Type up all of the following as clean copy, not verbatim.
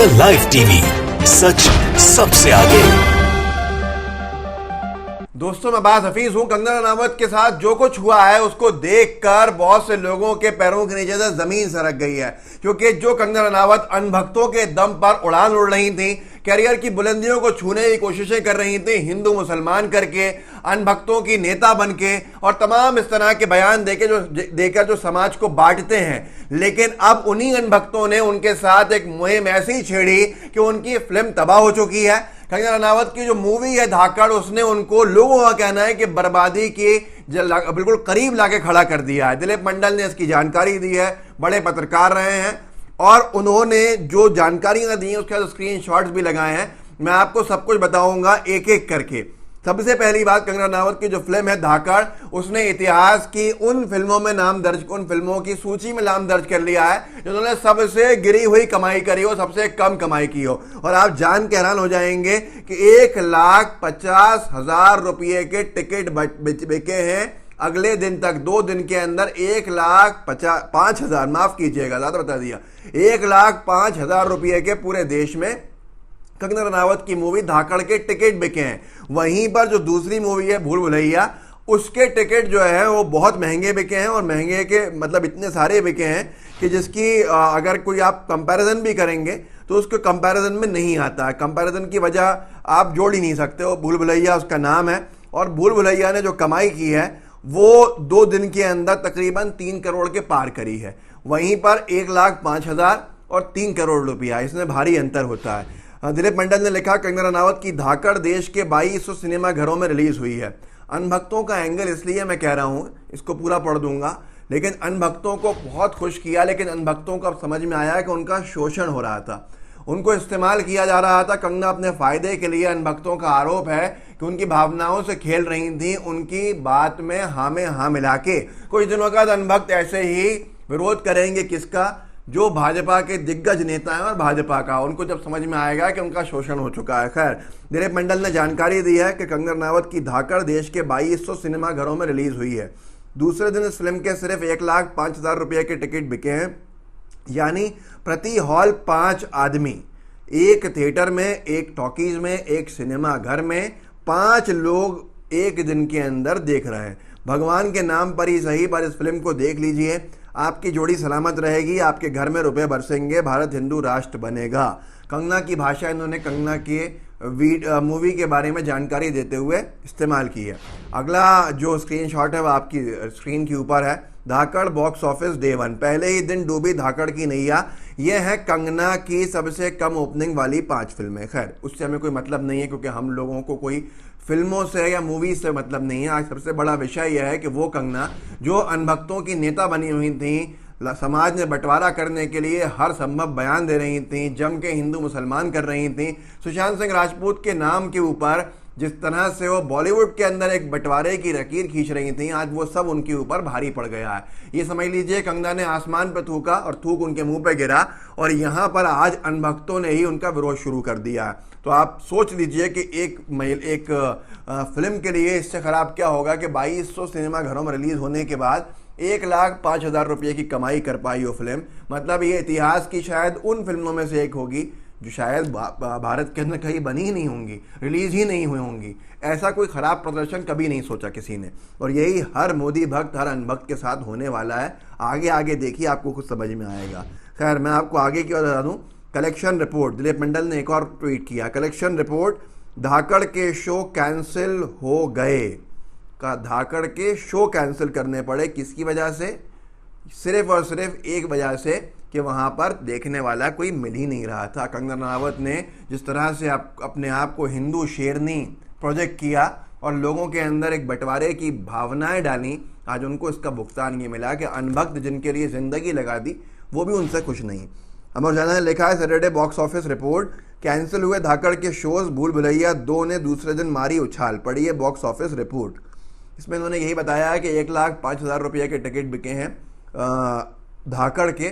The live TV, सच सबसे आगे। दोस्तों, मैं बात हफीज हूं। कंगना रनावत के साथ जो कुछ हुआ है उसको देखकर बहुत से लोगों के पैरों के नीचे से जमीन सरक गई है, क्योंकि जो कंगना रनावत अनभक्तों के दम पर उड़ान उड़ रही थी, कैरियर की बुलंदियों को छूने की कोशिशें कर रही थी, हिंदू मुसलमान करके, अनभक्तों की नेता बनके और तमाम इस तरह के बयान देकर जो समाज को बांटते हैं। लेकिन अब उन्हीं अनभक्तों ने उनके साथ एक मुहिम ऐसी छेड़ी कि उनकी फिल्म तबाह हो चुकी है। कंगना रनावत की जो मूवी है धाकड़, उसने उनको, लोगों का कहना है कि बर्बादी के बिल्कुल करीब लाके खड़ा कर दिया है। दिलीप मंडल ने इसकी जानकारी दी है, बड़े पत्रकार रहे हैं और उन्होंने जो जानकारियां दी हैं उसके बाद स्क्रीनशॉट्स भी लगाए हैं। मैं आपको सब कुछ बताऊंगा एक एक करके। सबसे पहली बात, कंगना रनावत की जो फिल्म है धाकड़, उसने इतिहास की उन फिल्मों की सूची में नाम दर्ज कर लिया है जिन्होंने सबसे गिरी हुई कमाई करी हो, सबसे कम कमाई की हो। और आप जान के हैरान हो जाएंगे कि 1,50,000 रुपये के टिकट बिके हैं। अगले दिन तक 2 दिन के अंदर 1,05,000, माफ कीजिएगा ज्यादा बता दिया, 1,05,000 रुपये के पूरे देश में कंगना रनावत की मूवी धाकड़ के टिकट बिके हैं। वहीं पर जो दूसरी मूवी है भूल भुलैया, उसके टिकट जो है वो बहुत महंगे बिके हैं, और महंगे के मतलब इतने सारे बिके हैं कि जिसकी अगर कोई आप कंपैरिजन भी करेंगे तो उसके कंपैरिजन में नहीं आता है। कंपैरिजन की वजह आप जोड़ ही नहीं सकते हो। भूल भुलैया उसका नाम है, और भूल भुलैया ने जो कमाई की है वो 2 दिन के अंदर तकरीबन 3 करोड़ के पार करी है। वहीं पर 1,05,000 और 3 करोड़ रुपया, इसमें भारी अंतर होता है। दिलीप मंडल ने लिखा, कंगना रनावत की धाकड़ देश के 2200 सिनेमा घरों में रिलीज हुई है। अनभक्तों का एंगल इसलिए मैं कह रहा हूं, इसको पूरा पढ़ दूंगा, लेकिन अनभक्तों को बहुत खुश किया, लेकिन अनभक्तों को अब समझ में आया कि उनका शोषण हो रहा था, उनको इस्तेमाल किया जा रहा था। कंगना अपने फायदे के लिए, अनभक्तों का आरोप है कि उनकी भावनाओं से खेल रही थी, उनकी बात में हाँ में हाँ मिला के। कुछ दिनों बाद अनभक्त ऐसे ही विरोध करेंगे, किसका? जो भाजपा के दिग्गज नेता हैं और भाजपा का, उनको जब समझ में आएगा कि उनका शोषण हो चुका है। खैर, दिलीप मंडल ने जानकारी दी है कि कंगना रनावत की धाकड़ देश के 2200 सिनेमा घरों में रिलीज हुई है। दूसरे दिन इस फिल्म के सिर्फ 1,05,000 रुपये के टिकट बिके हैं, यानी प्रति हॉल 5 आदमी, एक थिएटर में, एक टॉकीज में, एक सिनेमा घर में 5 लोग एक दिन के अंदर देख रहे हैं। भगवान के नाम पर ही सही, पर इस फिल्म को देख लीजिए, आपकी जोड़ी सलामत रहेगी, आपके घर में रुपए बरसेंगे, भारत हिंदू राष्ट्र बनेगा। कंगना की भाषा इन्होंने कंगना के मूवी के बारे में जानकारी देते हुए इस्तेमाल की है। अगला जो स्क्रीनशॉट है वो आपकी स्क्रीन के ऊपर है। धाकड़ बॉक्स ऑफिस डे 1, पहले ही दिन डूबी धाकड़ की नैया। ये है कंगना की सबसे कम ओपनिंग वाली 5 फिल्में। खैर, उससे हमें कोई मतलब नहीं है, क्योंकि हम लोगों को कोई फिल्मों से या मूवीज से मतलब नहीं है। आज सबसे बड़ा विषय यह है कि वो कंगना जो अनभक्तों की नेता बनी हुई थी, समाज में बंटवारा करने के लिए हर संभव बयान दे रही थी, जम के हिंदू मुसलमान कर रही थी, सुशांत सिंह राजपूत के नाम के ऊपर जिस तरह से वो बॉलीवुड के अंदर एक बंटवारे की लकीर खींच रही थी, आज वो सब उनके ऊपर भारी पड़ गया है। ये समझ लीजिए कंगना ने आसमान पर थूका और थूक उनके मुंह पे गिरा, और यहाँ पर आज अनभक्तों ने ही उनका विरोध शुरू कर दिया है। तो आप सोच लीजिए कि एक फिल्म के लिए इससे खराब क्या होगा कि 2200 सिनेमा घरों में रिलीज होने के बाद 1,05,000 रुपये की कमाई कर पाई वो फिल्म। मतलब ये इतिहास की शायद उन फिल्मों में से एक होगी जो शायद भारत के अंदर कहीं बनी ही नहीं होंगी, रिलीज ही नहीं हुई होंगी। ऐसा कोई खराब प्रदर्शन कभी नहीं सोचा किसी ने, और यही हर मोदी भक्त, हर अनभक्त के साथ होने वाला है। आगे आगे देखिए, आपको कुछ समझ में आएगा। खैर, मैं आपको आगे की ओर बता दूँ। कलेक्शन रिपोर्ट, दिलीप मंडल ने एक और ट्वीट किया। कलेक्शन रिपोर्ट, धाकड़ के शो कैंसिल हो गए। का धाकड़ के शो कैंसिल करने पड़े, किसकी वजह से? सिर्फ और सिर्फ एक वजह से कि वहाँ पर देखने वाला कोई मिल ही नहीं रहा था। कंगना रनावत ने जिस तरह से अपने आप को हिंदू शेरनी प्रोजेक्ट किया और लोगों के अंदर एक बंटवारे की भावनाएं डाली, आज उनको इसका भुगतान ये मिला कि अनभक्त जिनके लिए ज़िंदगी लगा दी वो भी उनसे खुश नहीं। अमर उजाला ने लिखा है, Saturday box office report, cancel हुए धाकड़ के शोज, भूल भुलैया 2 ने दूसरे दिन मारी उछाल, पड़ी है बॉक्स ऑफिस रिपोर्ट। इसमें उन्होंने यही बताया है कि 1,05,000 रुपये के टिकट बिके हैं धाकड़ के,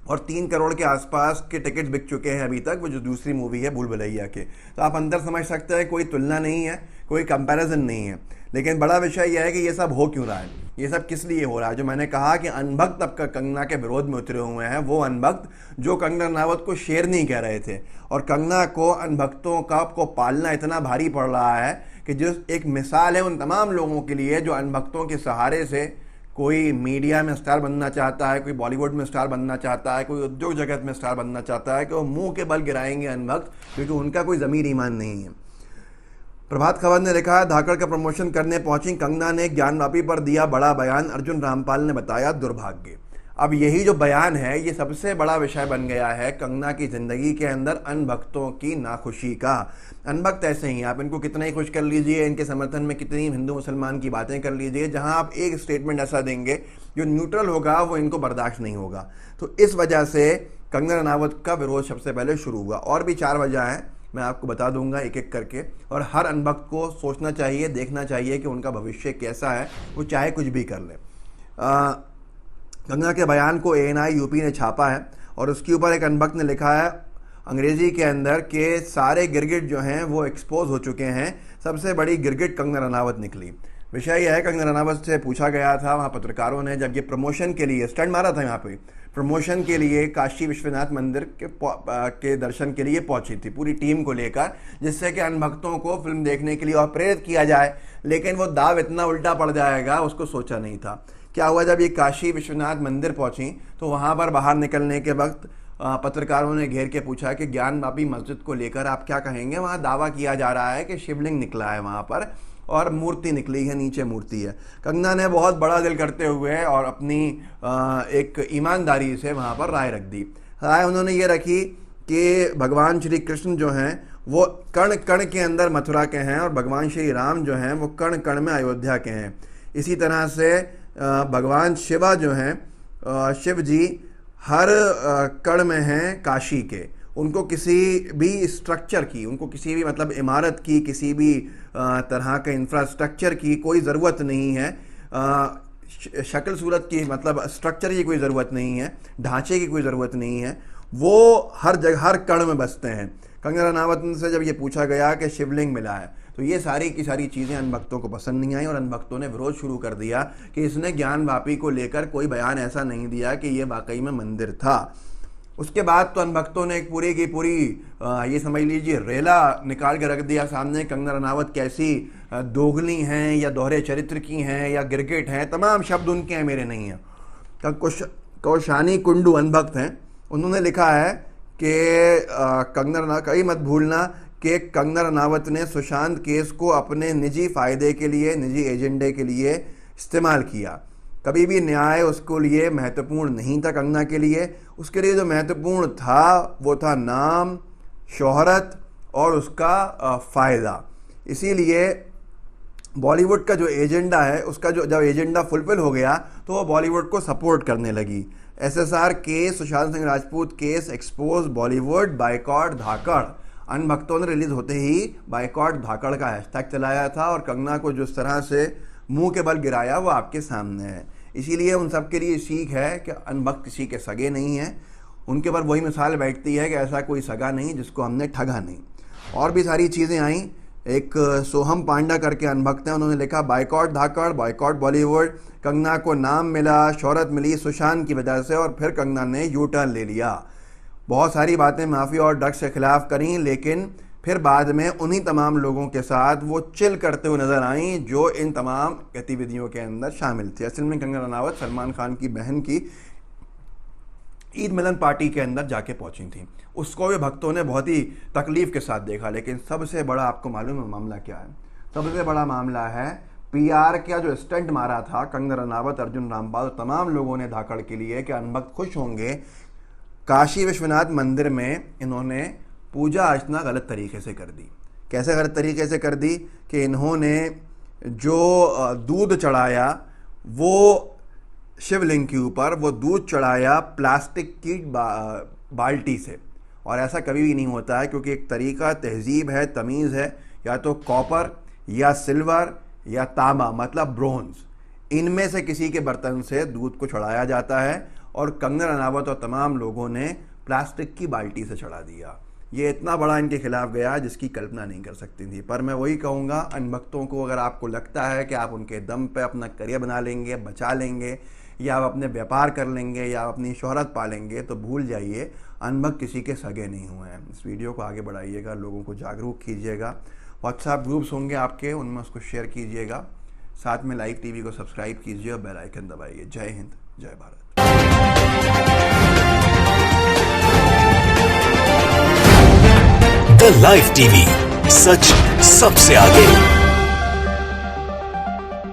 और 3 करोड़ के आसपास के टिकट्स बिक चुके हैं अभी तक, वो जो दूसरी मूवी है भूल भुलैया के। तो आप अंदर समझ सकते हैं कोई तुलना नहीं है, कोई कंपैरिजन नहीं है। लेकिन बड़ा विषय यह है कि ये सब हो क्यों रहा है, ये सब किस लिए हो रहा है। जो मैंने कहा कि अनभक्त अब कंगना के विरोध में उतरे हुए हैं, वो अनभक्त जो कंगना रनावत को शेरनी कह रहे थे, और कंगना को अनभक्तों का को पालना इतना भारी पड़ रहा है कि जो एक मिसाल है उन तमाम लोगों के लिए जो अनभक्तों के सहारे से कोई मीडिया में स्टार बनना चाहता है, कोई बॉलीवुड में स्टार बनना चाहता है, कोई उद्योग जगत में स्टार बनना चाहता है, कि वो मुंह के बल गिराएंगे अनभक्त, क्योंकि उनका कोई ज़मीर ईमान नहीं है। प्रभात खबर ने लिखा है, धाकड़ का प्रमोशन करने पहुंची कंगना ने ज्ञानवापी पर दिया बड़ा बयान, अर्जुन रामपाल ने बताया दुर्भाग्य। अब यही जो बयान है ये सबसे बड़ा विषय बन गया है कंगना की जिंदगी के अंदर, अनभक्तों की नाखुशी का। अनभक्त ऐसे ही, आप इनको कितना ही खुश कर लीजिए, इनके समर्थन में कितनी हिंदू मुसलमान की बातें कर लीजिए, जहां आप एक स्टेटमेंट ऐसा देंगे जो न्यूट्रल होगा वो इनको बर्दाश्त नहीं होगा। तो इस वजह से कंगना रनावत का विरोध सबसे पहले शुरू हुआ। और भी 4 वजह हैं, मैं आपको बता दूंगा एक एक करके। और हर अनभक्त को सोचना चाहिए, देखना चाहिए कि उनका भविष्य कैसा है, वो चाहे कुछ भी कर ले। कंगना के बयान को ANI यूपी ने छापा है और उसके ऊपर एक अनभक्त ने लिखा है अंग्रेजी के अंदर कि सारे गिरगिट जो हैं वो एक्सपोज हो चुके हैं, सबसे बड़ी गिरगिट कंगना रनावत निकली। विषय यह है, कंगना रनावत से पूछा गया था वहाँ पत्रकारों ने, जब ये प्रमोशन के लिए स्टंट मारा था, यहाँ पे प्रमोशन के लिए काशी विश्वनाथ मंदिर के दर्शन के लिए पहुंची थी पूरी टीम को लेकर, जिससे कि अनभक्तों को फिल्म देखने के लिए और प्रेरित किया जाए। लेकिन वो दाव इतना उल्टा पड़ जाएगा उसको सोचा नहीं था। क्या हुआ, जब ये काशी विश्वनाथ मंदिर पहुंची तो वहाँ पर बाहर निकलने के वक्त पत्रकारों ने घेर के पूछा कि ज्ञानवापी मस्जिद को लेकर आप क्या कहेंगे। वहाँ दावा किया जा रहा है कि शिवलिंग निकला है वहाँ पर और मूर्ति निकली है, नीचे मूर्ति है। कंगना ने बहुत बड़ा दिल करते हुए और अपनी एक ईमानदारी से वहाँ पर राय रख दी। राय उन्होंने ये रखी कि भगवान श्री कृष्ण जो हैं वो कण कण के अंदर मथुरा के हैं और भगवान श्री राम जो हैं वो कण कण में अयोध्या के हैं। इसी तरह से भगवान शिवा जो हैं, शिव जी हर कण में हैं काशी के। उनको किसी भी स्ट्रक्चर की, उनको किसी भी मतलब इमारत की, किसी भी तरह के इंफ्रास्ट्रक्चर की कोई ज़रूरत नहीं है, शक्ल सूरत की मतलब स्ट्रक्चर की कोई ज़रूरत नहीं है, ढांचे की कोई ज़रूरत नहीं है, वो हर जगह हर कण में बसते हैं। कंगना रनावत से जब ये पूछा गया कि शिवलिंग मिला है तो ये सारी की सारी चीज़ें अनभक्तों को पसंद नहीं आई और अनभक्तों ने विरोध शुरू कर दिया कि इसने ज्ञानवापी को लेकर कोई बयान ऐसा नहीं दिया कि ये वाकई में मंदिर था। उसके बाद तो अनभक्तों ने एक पूरी की पूरी ये समझ लीजिए रेला निकाल के रख दिया सामने। कंगना रनावत कैसी दोगली हैं या दोहरे चरित्र की हैं या गिरगिट हैं, तमाम शब्द उनके हैं, मेरे नहीं हैं। कौशानी कुंडू अनभक्त हैं, उन्होंने लिखा है कि कंगना रनावत कहीं मत भूलना कि कंगना रनावत ने सुशांत केस को अपने निजी फायदे के लिए, निजी एजेंडे के लिए इस्तेमाल किया। कभी भी न्याय उसको लिए महत्वपूर्ण नहीं था कंगना के लिए। उसके लिए जो महत्वपूर्ण था वो था नाम, शोहरत और उसका फ़ायदा। इसीलिए बॉलीवुड का जो एजेंडा है, उसका जो जब एजेंडा फुलफिल हो गया तो वो बॉलीवुड को सपोर्ट करने लगी। SSR case, Sushant Singh Rajput case, expose Bollywood, boycott Dhaakad. अनभक्तों ने रिलीज होते ही बाइकॉट धाकड़ का हैशटैग चलाया था और कंगना को जिस तरह से मुंह के बल गिराया वो आपके सामने है। इसीलिए उन सब के लिए सीख है कि अनभक्त किसी के सगे नहीं हैं। उनके पर वही मिसाल बैठती है कि ऐसा कोई सगा नहीं जिसको हमने ठगा नहीं। और भी सारी चीज़ें आई। एक सोहम पांडा करके अनभक्त हैं, उन्होंने लिखा बाइकॉट धाकड़, बाइकॉट बॉलीवुड। कंगना को नाम मिला, शोहरत मिली सुशांत की वजह से और फिर कंगना ने यू टर्न ले लिया। बहुत सारी बातें माफिया और ड्रग्स के खिलाफ करी, लेकिन फिर बाद में उन्हीं तमाम लोगों के साथ वो चिल करते हुए नजर आई जो इन तमाम गतिविधियों के अंदर शामिल थे। असल में कंगना रनावत सलमान खान की बहन की ईद मिलन पार्टी के अंदर जाके पहुंची थी। उसको भी भक्तों ने बहुत ही तकलीफ के साथ देखा। लेकिन सबसे बड़ा आपको मालूम है मामला क्या है? सबसे बड़ा मामला है PR का जो स्टंट मारा था कंगना रनावत, अर्जुन रामपाल, तमाम लोगों ने धाकड़ के लिए कि अनभक्त खुश होंगे। काशी विश्वनाथ मंदिर में इन्होंने पूजा अर्चना गलत तरीके से कर दी। कैसे गलत तरीके से कर दी कि इन्होंने जो दूध चढ़ाया वो शिवलिंग के ऊपर, वो दूध चढ़ाया प्लास्टिक की बाल्टी से। और ऐसा कभी भी नहीं होता है, क्योंकि एक तरीका, तहजीब है, तमीज़ है। या तो कॉपर या सिल्वर या तांबा मतलब ब्रोंज, इनमें से किसी के बर्तन से दूध को चढ़ाया जाता है और कंगना रनावत और तमाम लोगों ने प्लास्टिक की बाल्टी से चढ़ा दिया। ये इतना बड़ा इनके खिलाफ गया जिसकी कल्पना नहीं कर सकती थी। पर मैं वही कहूँगा अनभक्तों को, अगर आपको लगता है कि आप उनके दम पे अपना करियर बना लेंगे, बचा लेंगे, या आप अपने व्यापार कर लेंगे, या आप अपनी शोहरत पालेंगे, तो भूल जाइए अनभक्त किसी के सगे नहीं हुए हैं। इस वीडियो को आगे बढ़ाइएगा, लोगों को जागरूक कीजिएगा। व्हाट्सएप ग्रुप्स होंगे आपके, उनमें उसको शेयर कीजिएगा। साथ में लाइव टीवी को सब्सक्राइब कीजिए और बेल आइकन दबाइए। जय हिंद, जय भारत। द लाइव टीवी, सच सबसे आगे।